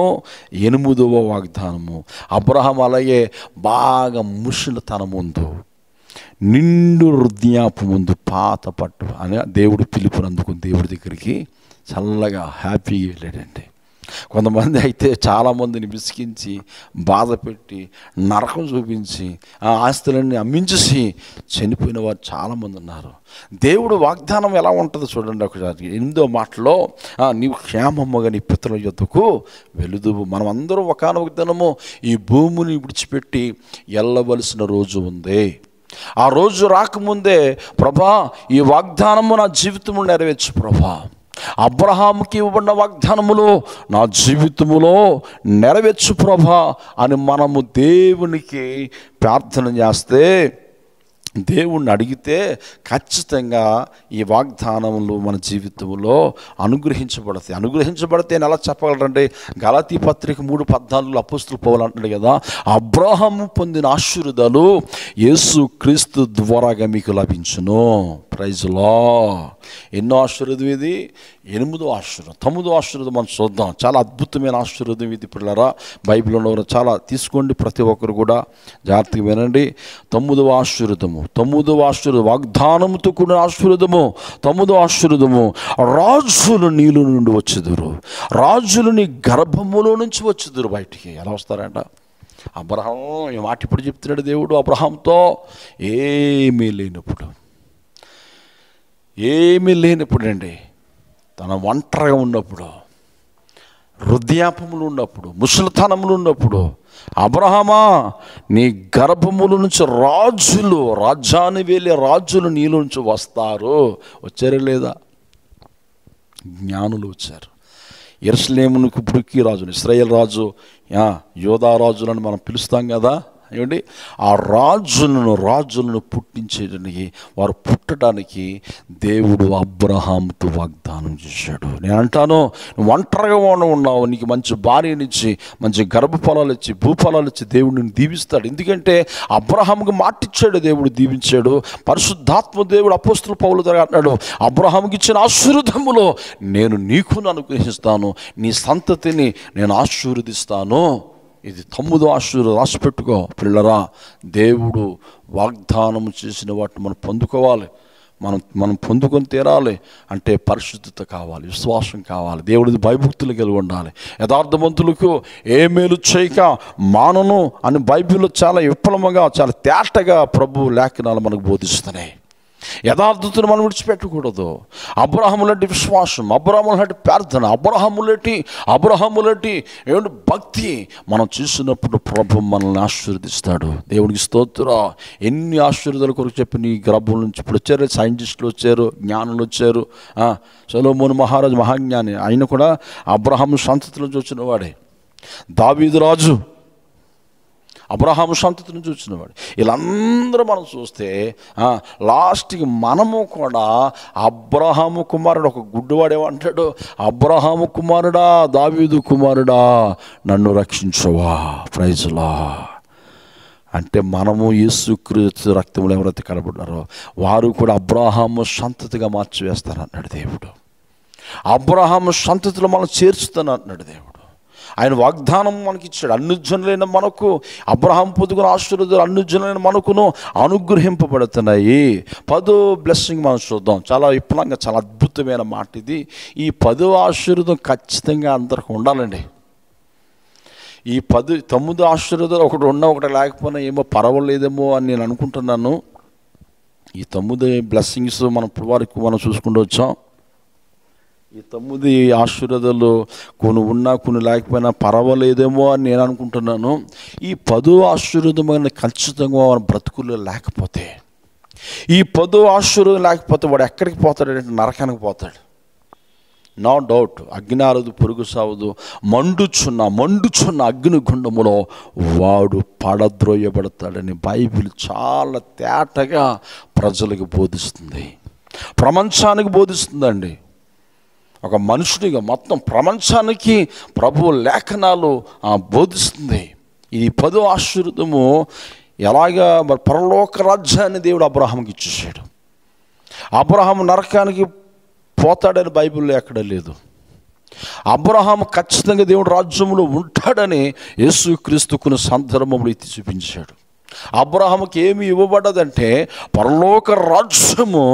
8వ వాగ్దానము. అబ్రహాం అలాగే బాగా ముసలితనం ముందు, నిండు వృద్ధాప్య ముందు పాత పట్టు అని దేవుడు పిలుపునందుకు దేవుడి దగ్గరికి చల్లగా హ్యాపీగా వెళ్ళాడండి. కొంతమంది అయితే చాలామందిని విసిగించి బాధ పెట్టి నరకం చూపించి ఆ ఆస్తులన్నీ అమ్మించేసి చనిపోయిన వారు చాలామంది ఉన్నారు. దేవుడు వాగ్దానం ఎలా ఉంటుందో చూడండి ఒకసారి 8వ మాటలో, నీవు క్షేమమ్మగా నీ పితరుల యొద్దకు వెలుదువు. మనం అందరం ఒకానొక దినము ఈ భూమిని విడిచిపెట్టి వెళ్ళవలసిన రోజు ఉంది. ఆ రోజు రాకముందే ప్రభా ఈ వాగ్దానము నా జీవితంలో నెరవేర్చు ప్రభా, అబ్రహాముకి ఇవ్వబడిన వాగ్దానములు నా జీవితములో నెరవేర్చు ప్రభా అని మనము దేవునికి ప్రార్థన చేస్తే, దేవుణ్ణి అడిగితే ఖచ్చితంగా ఈ వాగ్దానములు మన జీవితంలో అనుగ్రహించబడితే ఎలా చెప్పగలరంటే, గలాతీ పత్రిక 3:14 అపోస్తలుడు పౌలు అంటాడు కదా, అబ్రహాము పొందిన ఆశీర్వాదాలు యేసు క్రీస్తు ద్వారాగా మీకు లభించును. Praise Lord. ఎన్నో ఆశీర్వాదం ఇది? 8వ ఆశీర్వాదం. 9వ ఆశీర్వాదం మనం చూద్దాం. చాలా అద్భుతమైన ఆశీర్వాదం ఇది పిల్లరా. బైబిల్లో చాలా తీసుకోండి, ప్రతి ఒక్కరు కూడా జాగ్రత్తగా వినండి. 9వ ఆశీర్వాదము, 9వ ఆశీర్వాదం వాగ్దానముతో కూడిన ఆశీర్వాదము. 9వ ఆశీర్వాదము, రాజులు నీలో నుండి వచ్చేదురు, రాజులు నీ గర్భములో నుంచి వచ్చేదురు. బయటికి ఎలా వస్తారంట? అబ్రహాం ఈ మాట ఇప్పుడు చెప్తున్నాడు దేవుడు అబ్రహాంతో. ఏమీ లేనప్పుడు అండి, తన ఒంటరిగా ఉన్నప్పుడు, వృద్ధాప్యములు ఉన్నప్పుడు, ముసలితనములు ఉన్నప్పుడు, అబ్రహామా నీ గర్భముల నుంచి రాజ్యాన్ని వేలే రాజులు నీలో నుంచి వస్తారు. వచ్చారే లేదా? జ్ఞానులు వచ్చారు. యెరూషలేమునకు ఇప్పటికీ రాజులు, ఇశ్రాయేల్ రాజు, యోధా రాజులని మనం పిలుస్తాం కదా. ఏమండి, ఆ రాజులను పుట్టించేదానికి, వారు పుట్టడానికి దేవుడు అబ్రహాముతో వాగ్దానం చేశాడు. నేను అంటాను, నువ్వు ఒంటరిగా ఉన్నావు, నీకు మంచి భార్యనిచ్చి, మంచి గర్భఫలాలు ఇచ్చి, భూఫలాలు ఇచ్చి దేవుడు నిన్ను దీవిస్తాడు. ఎందుకంటే అబ్రహాముకి మాటిచ్చాడు, దేవుడు దీవించాడు. పరిశుద్ధాత్మ దేవుడు అపోస్తలుడు పౌలు ద్వారా అన్నాడు, అబ్రహాముకి ఇచ్చిన ఆశీర్వాదములో నేను నీకు అనుగ్రహిస్తాను, నీ సంతతిని నేను ఆశీర్వదిస్తాను. ఇది 9వ ఆశీర్వాదం. రాసి పెట్టుకో పిల్లరా. దేవుడు వాగ్దానం చేసిన వాటిని మనం పొందుకోవాలి. మనం పొందుకొని తీరాలి అంటే పరిశుద్ధత కావాలి, విశ్వాసం కావాలి, దేవుడిది భయభక్తులు కలిగి ఉండాలి. యథార్థవంతులకు ఏ మేలు చేయక మానను అని బైబిల్లో చాలా విఫలముగా, చాలా తేటగా ప్రభు లేఖనాలు మనకు బోధిస్తున్నాయి. యథార్థతను మనం విడిచిపెట్టకూడదు. అబ్రహాము లాంటి విశ్వాసం, అబ్రహాము లాంటి ప్రార్థన, అబ్రహాము లాంటి ఏమిటి భక్తి మనం చూసినప్పుడు ప్రభు మనల్ని ఆశీర్వదిస్తాడు. దేవునికి స్తోత్రం. ఎన్ని ఆశీర్వాదాల కొరకు చెప్పి నీ గర్భం నుంచి ఇప్పుడు వచ్చారు సైంటిస్టులు వచ్చారు, జ్ఞానులు వచ్చారు. సొలొమోను మహారాజు మహాజ్ఞాని, ఆయన కూడా అబ్రహాము సంతతి నుంచి వచ్చిన వాడే. దావీదు రాజు అబ్రహాము సంతతి నుంచి వచ్చినవాడు. వీళ్ళందరూ మనం చూస్తే లాస్ట్కి మనము కూడా అబ్రహాము కుమారుడు, ఒక గుడ్డివాడేమంటాడు, అబ్రహాము కుమారుడా, దావీదు కుమారుడా, నన్ను రక్షించవా. Praise lord. అంటే మనము యేసుక్రీస్తు రక్తంలో ఎవరైతే కనబడ్డారో వారు కూడా అబ్రహాము సంతతిగా మార్చివేస్తానన్నాడు దేవుడు. అబ్రహాము సంతతిలో మనం చేర్చుతానన్నాడు దేవుడు. ఆయన వాగ్దానం మనకి ఇచ్చాడు. అన్యజనులైన మనకు అబ్రహాం పొందుకున్న ఆశీర్వాదాలు అన్యజనులైన మనకును అనుగ్రహింపబడుతున్నాయి. 10వ బ్లెస్సింగ్ మనం చూద్దాం. చాలా విపులంగా, చాలా అద్భుతమైన మాట ఇది. ఈ 10వ ఆశీర్వాదం ఖచ్చితంగా అందరికి ఉండాలండి. ఈ 9 ఆశీర్వాదాలు ఒకటి ఉన్నా ఒకటి లేకపోయినా ఏమో పర్వాలేదేమో అని నేను అనుకుంటున్నాను. ఈ 9 బ్లెస్సింగ్స్ మనం ఇప్పుడు వరకు మనం చూసుకుంటూ వచ్చాం. ఈ 9 ఆశీర్వాదాలు కొన్ని ఉన్నా కొన్ని లేకపోయినా పర్వాలేదేమో అని నేను అనుకుంటున్నాను. ఈ 10వ ఆశీర్వాదమైన ఖచ్చితంగా మన బ్రతుకుల్లో లేకపోతే, ఈ 10వ ఆశీర్వాదం లేకపోతే వాడు ఎక్కడికి పోతాడంటే నరకానికి పోతాడు. No doubt. అగ్ని ఆరదు, పొరుగు సావదు, మండుచున్న అగ్ని గుండములో వాడు పడద్రోయబడతాడని బైబిల్ చాలా తేటగా ప్రజలకు బోధిస్తుంది, ప్రపంచానికి బోధిస్తుందండి. ఒక మనుషునిగా మొత్తం ప్రపంచానికి ప్రభు లేఖనాలు బోధిస్తుంది. ఈ 10వ ఆశీర్వాదము ఎలాగా మరి పరలోక రాజ్యాన్ని దేవుడు అబ్రహాముకి ఇచ్చేసాడు. అబ్రహాము నరకానికి పోతాడని బైబిల్లో ఎక్కడ లేదు. అబ్రహాము ఖచ్చితంగా దేవుడు రాజ్యంలో ఉంటాడని యేసుక్రీస్తు కొన్ని సందర్భంలో ఎత్తి చూపించాడు. అబ్రహాముకి ఏమి ఇవ్వబడ్డదంటే పరలోక రాజ్యము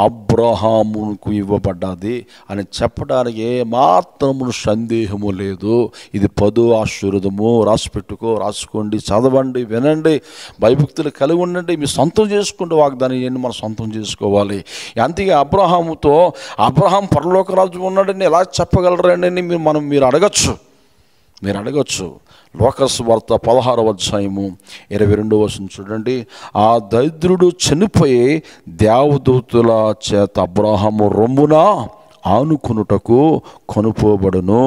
అబ్రహాముకు ఇవ్వబడ్డది అని చెప్పడానికి ఏమాత్రము సందేహము లేదు. ఇది 10వ ఆశీర్వాదము. రాసుకోండి, చదవండి, వినండి, భయభక్తులు కలిగి ఉండండి. మీరు సొంతం చేసుకుంటే వాగ్దానం మనం సొంతం చేసుకోవాలి. అందుకే అబ్రహాం పరలోక రాజ్యం ఉన్నాడని ఎలా చెప్పగలరండి మీరు అడగచ్చు. లోకాసు వార్త 16వ అధ్యాయము 22వ వచనం చూడండి. ఆ దరిద్రుడు చనిపోయి దేవదూతుల చేత అబ్రహాము రొమ్మున ఆనుకునుటకు కొనుపోబడును.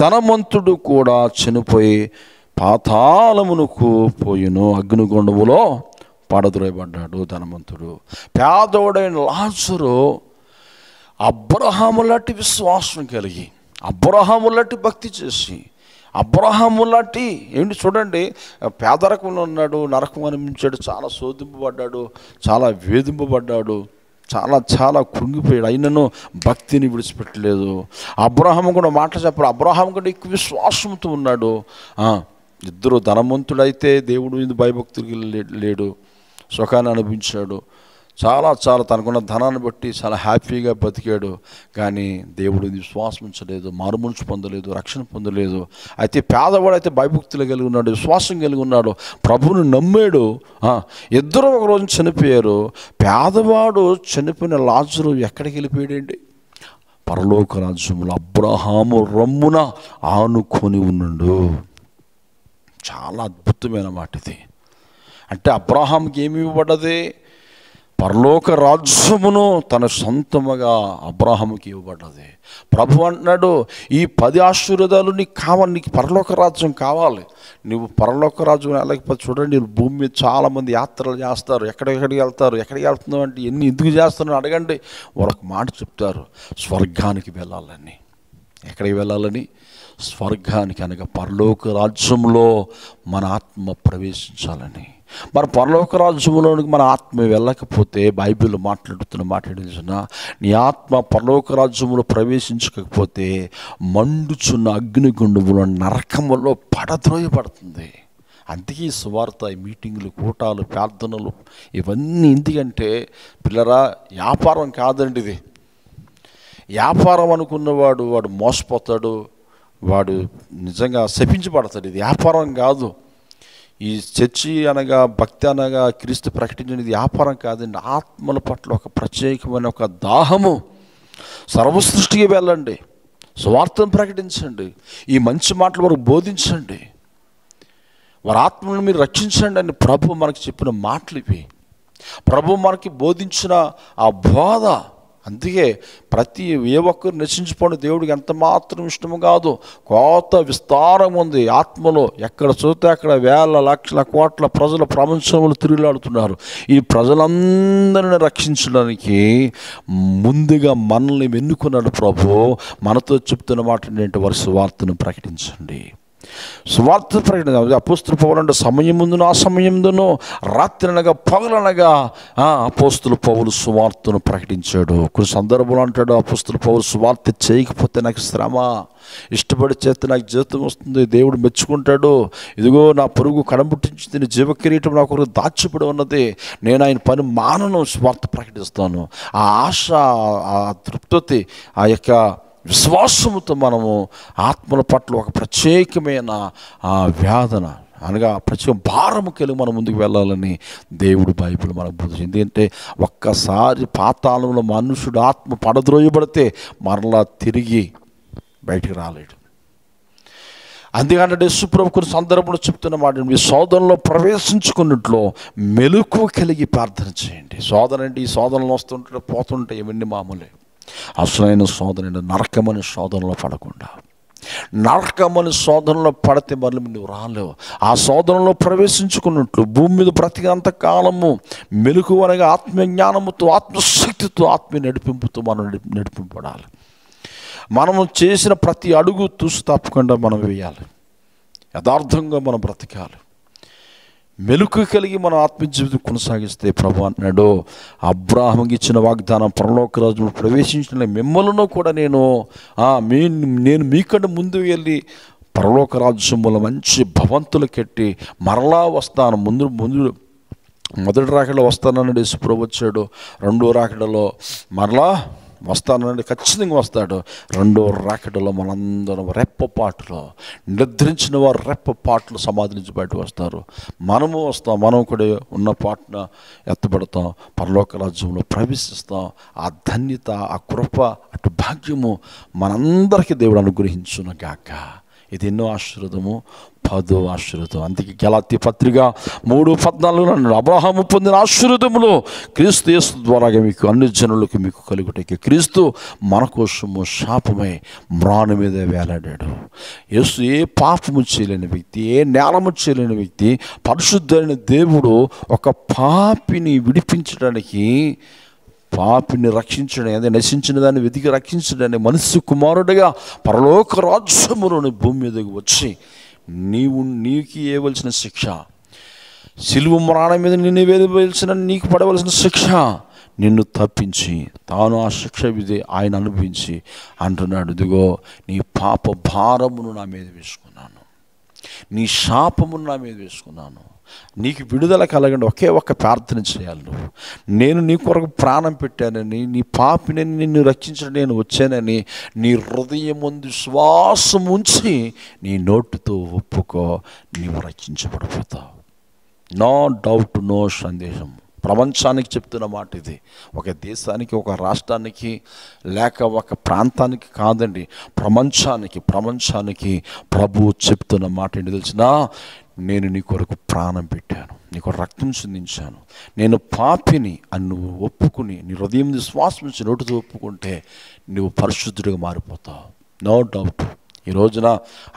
ధనవంతుడు కూడా చనిపోయి పాతాళమునకు పోయిను, అగ్నిగుండములో పడద్రోయబడ్డాడు ధనవంతుడు. పేదోడైన లాజరు అబ్రహాము లాంటి విశ్వాసం కలిగి, అబ్రహాము లాంటి భక్తి చేసి, అబ్రహాము లాంటి చూడండి, పేదరికంలో ఉన్నాడు, నరకం అనిపించాడు, చాలా శోధింపబడ్డాడు, చాలా వేధింపబడ్డాడు, చాలా కృంగిపోయాడు. అయినను భక్తిని విడిచిపెట్టలేదు. అబ్రహాము కూడా మాట చెప్పాడు. అబ్రహాము కూడా ఎక్కువ విశ్వాసంతో ఉన్నాడు. ఇద్దరు ధనవంతుడైతే దేవుడు మీద భయభక్తులకి లేడు, సుఖాన్ని అనుభవించాడు. చాలా తనకున్న ధనాన్ని బట్టి చాలా హ్యాపీగా బతికాడు. కానీ దేవుడు విశ్వాసం ఉంచలేదు, మారుమనసు పొందలేదు, రక్షణ పొందలేదు. అయితే పేదవాడైతే భయభక్తులు కలిగి ఉన్నాడు, విశ్వాసం కలిగి ఉన్నాడు, ప్రభువుని నమ్మాడు. ఇద్దరు ఒక రోజు చనిపోయారు. పేదవాడు చనిపోయిన లాజరు ఎక్కడికి వెళ్ళిపోయాడండి? పరలోక రాజ్యములో అబ్రహాము రొమ్మున ఆనుకొని ఉన్నాడు. చాలా అద్భుతమైన మాట ఇది. అంటే అబ్రహాంకి ఏమి ఇవ్వబడ్డది? పరలోక రాజ్యమును తన సొంతముగా అబ్రహాముకి ఇవ్వబడ్డది. ప్రభు అంటున్నాడు, ఈ 10 ఆశీర్వాదాలు నీకు కావాలి, నీకు పరలోక రాజ్యం కావాలి. నువ్వు పరలోక రాజ్యం వెళ్ళకపోతే చూడండి, భూమి మీద చాలామంది యాత్రలు చేస్తారు. ఎక్కడికి వెళ్తున్నావు అంటే ఎందుకు చేస్తున్నావు అడగండి, వాళ్ళకి మాట చెప్తారు, స్వర్గానికి వెళ్ళాలని. ఎక్కడికి వెళ్ళాలని? స్వర్గానికి, అనగా పరలోక రాజ్యంలో మన ఆత్మ ప్రవేశించాలని. మరి పరలోక రాజ్యంలోనికి మన ఆత్మ వెళ్ళకపోతే బైబిల్ మాట్లాడుతున్న నీ ఆత్మ పరలోక రాజ్యంలో ప్రవేశించకపోతే మండుచున్న అగ్నిగుండములో నరకములో పడద్రోయబడుతుంది. అందుకే ఈ సువార్త, ఈ మీటింగులు, కూటాలు, ప్రార్థనలు ఇవన్నీ ఎందుకంటే పిల్లరా, వ్యాపారం కాదండి ఇది. వ్యాపారం అనుకున్నవాడు మోసపోతాడు, వాడు నిజంగా శపించబడతాడు. ఇది వ్యాపారం కాదు. ఈ చర్చి అనగా, భక్తి అనగా, క్రీస్తు ప్రకటించినది వ్యాపారం కాదండి. ఆత్మల పట్ల ఒక ప్రత్యేకమైన ఒక దాహము. సర్వసృష్టికి వెళ్ళండి, సువార్తను ప్రకటించండి, ఈ మంచి మాటలు వరకు బోధించండి, వారి ఆత్మలను మీరు రక్షించండి అని ప్రభు మనకు చెప్పిన మాటలు ఇవి. ప్రభు మనకి బోధించిన ఆ బోధ. అందుకే ఏ ఒక్కరు నశించిపోయిన దేవుడికి ఎంత మాత్రం ఇష్టము కాదు. కోత విస్తారం ఉంది ఆత్మలో. ఎక్కడ చూస్తే అక్కడ వేల లక్షల కోట్ల ప్రజలు ప్రపంచంలో తిరుగులాడుతున్నారు. ఈ ప్రజలందరిని రక్షించడానికి ముందుగా మనల్ని ఎన్నుకున్నాడు ప్రభు. మనతో చెప్తున్న మాట ఏంటంటే, వారి సువార్తను ప్రకటించండి. సువార్త ప్రకటన అపోస్తుల పౌలు సమయం ముందును ఆ సమయం ముందును, రాత్రి అనగా పగలనగా అపోస్తుల పౌలు సువార్తను ప్రకటించాడు. కొన్ని సందర్భాలు అంటాడు, అపోస్తుల పౌలు సువార్త చేయకపోతే నాకు శ్రమ, ఇష్టపడి చేస్తే నాకు జీవితం వస్తుంది, దేవుడు మెచ్చుకుంటాడు. ఇదిగో నా పొరుగు కడముట్టించింది, జీవ కిరీటం నా కొరకు దాచిపడి ఉన్నది, నేను ఆయన పని మానను, సువార్త ప్రకటిస్తాను. ఆ ఆశ, ఆ తృప్తి, ఆ యొక్క విశ్వాసముతో మనము ఆత్మల పట్ల ఒక ప్రత్యేకమైన వేదన అనగా ప్రత్యేక భారము కలిగి మనం ముందుకు వెళ్ళాలని దేవుడు బైబిల్ మనకు బోధించింది. ఎందుకంటే ఒక్కసారి పాతాళంలో మనుషుడు ఆత్మ పడద్రోయబడితే మరలా తిరిగి బయటికి రాలేడు. అందుకంటే యేసుప్రభు కొన్ని సందర్భంలో చెప్తున్న మాట, మీ శోధనలో ప్రవేశించుకున్నట్లో మెలకువ కలిగి ప్రార్థన చేయండి. శోధన అంటే ఈ శోధనలు వస్తుంటే పోతుంటే ఇవన్నీ మామూలే. అసలైన శోధన నరకమని శోధనలో పడకుండా, నరకమని శోధనలో పడితే మళ్ళీ నువ్వు రాలేవు. ఆ శోధనలో ప్రవేశించుకున్నట్లు భూమి మీద బ్రతికినంత కాలము మెలకువ అనగా ఆత్మజ్ఞానముతో, ఆత్మశక్తితో, ఆత్మీయ నడిపింపుతో మనం నడిపింపబడాలి. మనము చేసిన ప్రతి అడుగు తూసు తప్పకుండా మనం వేయాలి. యథార్థంగా మనం బ్రతకాలి. మెలుకు కలిగి మన ఆత్మీయ జీవితం కొనసాగిస్తే ప్రభు అంటున్నాడు, అబ్రాహాముకి ఇచ్చిన వాగ్దానం పరలోక రాజ్యంలో ప్రవేశించిన మిమ్మల్ని కూడా నేను మీకంటే ముందు వెళ్ళి పరలోక రాజ్యములో మంచి భవంతులు కట్టి మరలా వస్తాను, మొదటి రాకడలో వస్తానన్నాడు యేసుప్రభు, వచ్చాడు. రెండో రాకడలో మరలా వస్తానండి, ఖచ్చితంగా వస్తాడు. రెండో రాకడలో మనందరం రెప్పపాటులో, నిద్రించిన వారు రెప్పపాటులో సమాధి నుంచి బయట వస్తారు. మనము వస్తాం, మనం కూడా ఉన్న పాటున ఎత్తబడతాం, పరలోక రాజ్యంలో ప్రవేశిస్తాం. ఆ ధన్యత, ఆ కృప, అటు భాగ్యము మనందరికీ దేవుడు అనుగ్రహించును గాక. ఇది ఎన్నో ఆశీర్వాదము, 10వ ఆశీర్వాదం. అందుకే గలాతీ పత్రిక 3:14 అబ్రహాము పొందిన ఆశీర్వాదములు క్రీస్తు యేసు ద్వారా మీకు అన్ని జనులకు మీకు కలుగుటకి. క్రీస్తు మన కోసము శాపమై మ్రాను మీద వేలాడాడు. యేసు ఏ పాపము చేయలేని వ్యక్తి, ఏ నేరము చేయలేని వ్యక్తి, పరిశుద్ధుడైన దేవుడు ఒక పాపిని విడిపించడానికి, పాపిని రక్షించడం, అదే నశించిన దాన్ని వెతికి రక్షించడానికి మనుష్య కుమారుడిగా పరలోక రాజ్యములోని భూమి మీదకి వచ్చి నీకు ఇవ్వవలసిన శిక్ష, సిలువ మ్రాణ మీద నిన్ను వేయవలసిన, నీకు పడవలసిన శిక్ష నిన్ను తప్పించి తాను ఆ శిక్ష విధి ఆయన అనుభవించి అంటున్నాడు, ఇదిగో నీ పాప భారమును నా మీద వేసుకున్నాను, నీ శాపమును నా మీద వేసుకున్నాను, నీకు విడుదల కలగండి. ఒకే ఒక్క ప్రార్థన చేయాలి నువ్వు. నేను నీ కొరకు ప్రాణం పెట్టానని, నీ పాపిని నిన్ను రక్షించడం నేను వచ్చానని నీ హృదయం ముందు శ్వాసం ఉంచి నీ నోటితో ఒప్పుకో, నీవు రక్షించబడిపోతావు. నో డౌట్, నో సందేహం. ప్రపంచానికి చెప్తున్న మాట ఇది. ఒక దేశానికి, ఒక రాష్ట్రానికి, లేక ఒక ప్రాంతానికి కాదండి, ప్రపంచానికి ప్రభువు చెప్తున్న మాట ఏంటి తెలిసినా, నేను నీ కొరకు ప్రాణం పెట్టాను, నీకు రక్తం చిందించాను, నేను పాపిని అని నువ్వు ఒప్పుకుని నీ హృదయం శ్వాసం నుంచి నోటితో ఒప్పుకుంటే నువ్వు పరిశుద్ధుడిగా మారిపోతావు. No doubt. ఈ రోజున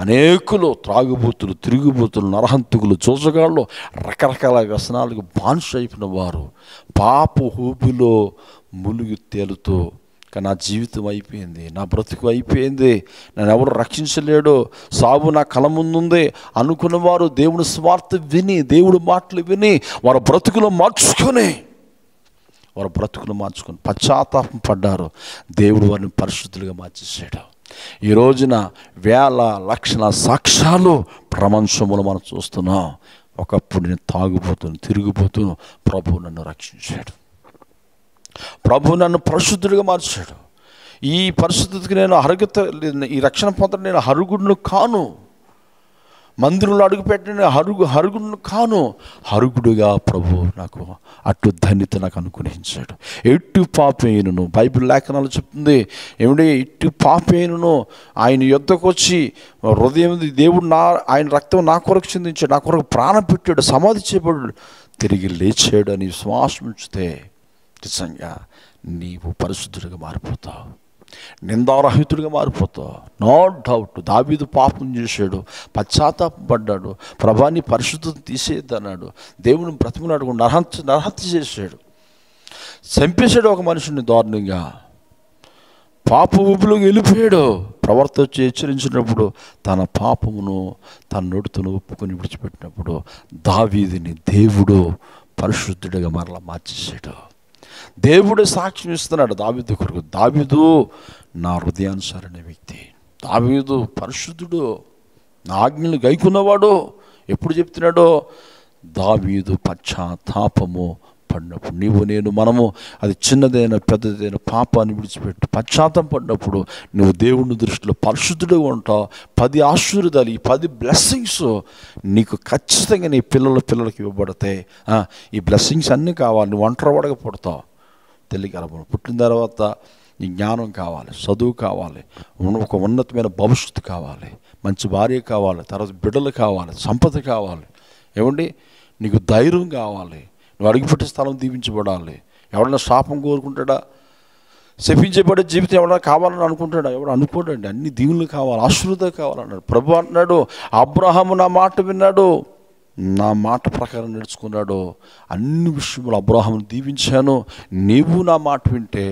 అనేకులు త్రాగుబోతులు, తిరుగుబోతులు, నరహంతకులు, జోజగాళ్ళు, రకరకాల వ్యసనాలకు బానిస అయిపోయిన వారు పాప ఊబిలో ములుగు తేలుతూ, నా జీవితం అయిపోయింది, నా బ్రతుకు అయిపోయింది, నన్ను ఎవరు రక్షించలేడు, సాగు నా కళ ముందుంది అనుకున్నవారు దేవుని స్వార్థ విని, దేవుడి మాటలు విని వారి బ్రతుకులు మార్చుకొని పశ్చాత్తాపం పడ్డారు. దేవుడు వారిని పరిశుద్ధులుగా మార్చేసాడు. ఈ రోజున వేల లక్షల సాక్ష్యాలు ప్రపంచంలో మనం చూస్తున్నాం. ఒకప్పుడు నేను తాగుబోతును, తిరిగిపోతూ ప్రభువు నన్ను రక్షించాడు, ప్రభు నన్ను పరిశుద్ధుడిగా మార్చాడు. ఈ పరిశుద్ధికి నేను ఈ రక్షణ పొందడం నేను హరుగుడును కాను, మందిరంలో అడుగుపెట్టిన హరుగుడును కాను, హరుగుడుగా ప్రభు నాకు అటు ధన్యత నాకు అనుగ్రహించాడు. ఎట్టు పాపేనును, బైబిల్ లేఖనాలు చెప్తుంది ఏమిటి, ఎట్టు పాపేనును ఆయన యుద్ధకు వచ్చి హృదయం దేవుడు ఆయన రక్తం నా కొరకు చిందించాడు, నా కొరకు ప్రాణం పెట్టాడు, సమాధి చేయబడ్డాడు, తిరిగి లేచాడు అని విశ్వాసం ఉంచితే నిజంగా నీవు పరిశుద్ధుడిగా మారిపోతావు, నిందారహితుడిగా మారిపోతావు. No doubt. దావీదు పాపం చేశాడు, పశ్చాత్తాపడ్డాడు, ప్రభాని పరిశుద్ధత తీసేద్దన్నాడు, దేవుని బ్రతిమలాడు, నరహత్య చేశాడు, చంపేశాడు ఒక మనిషిని దారుణంగా, పాప ఊపిలోకి వెళ్ళిపోయాడు. ప్రవర్త వచ్చి హెచ్చరించినప్పుడు తన పాపమును తన నోటితో ఒప్పుకొని విడిచిపెట్టినప్పుడు దావీదుని దేవుడు పరిశుద్ధుడిగా మరలా మార్చేశాడు. దేవుడు సాక్ష్యం ఇస్తున్నాడు దావీదు కొరకు, దావీదు నా హృదయానుసారణ వ్యక్తి, దావీదు పరిశుద్ధుడు, నా ఆజ్ఞలు గైకున్నవాడు. ఎప్పుడు చెప్తున్నాడో, దావీదు పశ్చాత్తాపము పడినప్పుడు, నీవు నేను మనము అది చిన్నదైన పెద్దదైన పాపాన్ని విడిచిపెట్టి పశ్చాత్తాపం పడినప్పుడు నువ్వు దేవుని దృష్టిలో పరిశుద్ధుడిగా ఉంటావు. 10 ఆశీర్వాదాలు, ఈ 10 బ్లెస్సింగ్స్ నీకు ఖచ్చితంగా నీ పిల్లలకి ఇవ్వబడతాయి. ఈ బ్లెస్సింగ్స్ అన్నీ కావాలి. నువ్వు ఒంటరివాడిగా పుడతావు, తెలియగలవు. పుట్టిన తర్వాత నీ జ్ఞానం కావాలి, చదువు కావాలి, ఒక ఉన్నతమైన భవిష్యత్తు కావాలి, మంచి భార్య కావాలి, తర్వాత బిడ్డలు కావాలి, సంపద కావాలి, ఏమండి నీకు ధైర్యం కావాలి, నువ్వు అడుగుపెట్టే స్థలం దీవించబడాలి. ఎవడన్నా శాపం కోరుకుంటాడా, శపించబడే జీవితం ఎవడన్నా కావాలని అనుకుంటాడా? ఎవడు అనుకోడండి. అన్ని దీవులు కావాలి, ఆశీర్వాదాలు కావాలన్నాడు. ప్రభు అంటున్నాడు, అబ్రహాము నా మాట విన్నాడు, నా మాట ప్రకారం నడుచుకున్నాడు, అన్ని విషయంలో అబ్రహామును దీవించాను, నీవు నా మాట వింటే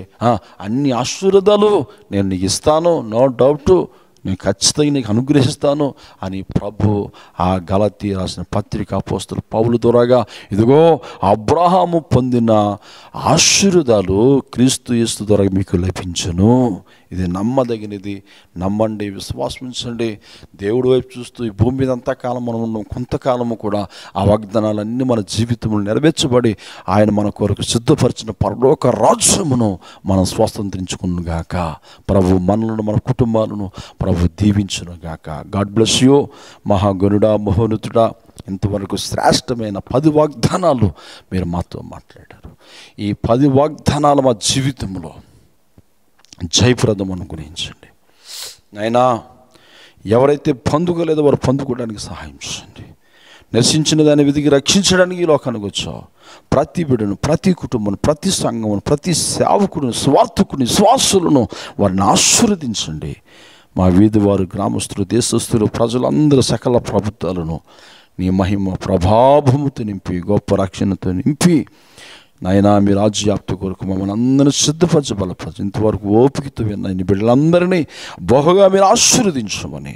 అన్ని ఆశీర్వాదాలు నేను నీకు ఇస్తాను. No doubt. నేను ఖచ్చితంగా నీకు అనుగ్రహిస్తాను అని ప్రభు ఆ గలతీ రాసిన పత్రిక అపోస్తలుడు పౌలు ద్వారాగా ఇదిగో అబ్రహాము పొందిన ఆశీర్వాదాలు క్రీస్తు యేసు ద్వారా మీకు లభించును. ఇది నమ్మదగినది, నమ్మండి, విశ్వాసించండి. దేవుడి వైపు చూస్తూ ఈ భూమి మీద అంతకాలం మనం ఉన్నాం, కొంతకాలము కూడా ఆ వాగ్దానాలన్నీ మన జీవితంలో నెరవేర్చబడి ఆయన మన కొరకు సిద్ధపరిచిన పరలోక రాజ్యమును మనం స్వతంత్రించుకునుగాక. ప్రభు మనలను, మన కుటుంబాలను ప్రభు దీవించునుగాక. God bless you. మహాగణుడా, మహోన్నతుడా, ఇంతవరకు శ్రేష్టమైన 10 వాగ్దానాలు మీరు మాతో మాట్లాడారు. ఈ 10 వాగ్దానాలు మా జీవితంలో జయప్రదం అనుగ్రహించండి నాయనా. ఎవరైతే పొందుకోలేదో వారు పొందుకోవడానికి సహాయం చేయండి. నశించిన దాన్ని వెతికి రక్షించడానికి ఈ లోకానికి వచ్చావు. ప్రతి బిడ్డను, ప్రతి కుటుంబం, ప్రతి సంఘమును, ప్రతి సేవకుడిని, స్వార్థకుని, శ్వాసులను వారిని ఆశీర్వదించండి. మా వీధి వారు, గ్రామస్తులు, దేశస్తులు, ప్రజలందరూ, సకల ప్రభుత్వాలను నీ మహిమ ప్రభావముతో నింపి, గొప్ప రక్షణతో నింపి నాయనా మీ రాజ్యాప్తి కొరకు మమ్మల్ని అందరినీ సిద్ధపరచ బలపరచు. ఇంతవరకు ఓపికతో విన్న నీ బిడ్డలందరినీ బహుగా మీరు ఆశీర్వదించమని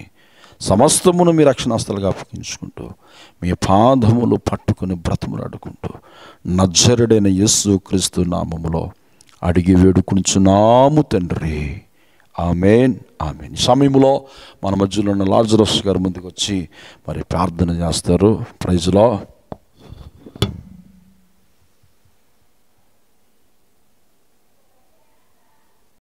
సమస్తమును మీ రక్షణాస్తులుగా అప్పగించుకుంటూ మీ పాదములు పట్టుకుని బ్రతములాడుకుంటూ నజరుడైన యేసు క్రీస్తు నామములో అడిగి వేడుకొనుచున్నాము తండ్రి. ఆమేన్, ఆమేన్. ఈ సమయంలో మన మధ్యలో ఉన్న లాజరస్ గారు ముందుకు వచ్చి మరి ప్రార్థన చేస్తారు. Praise lord.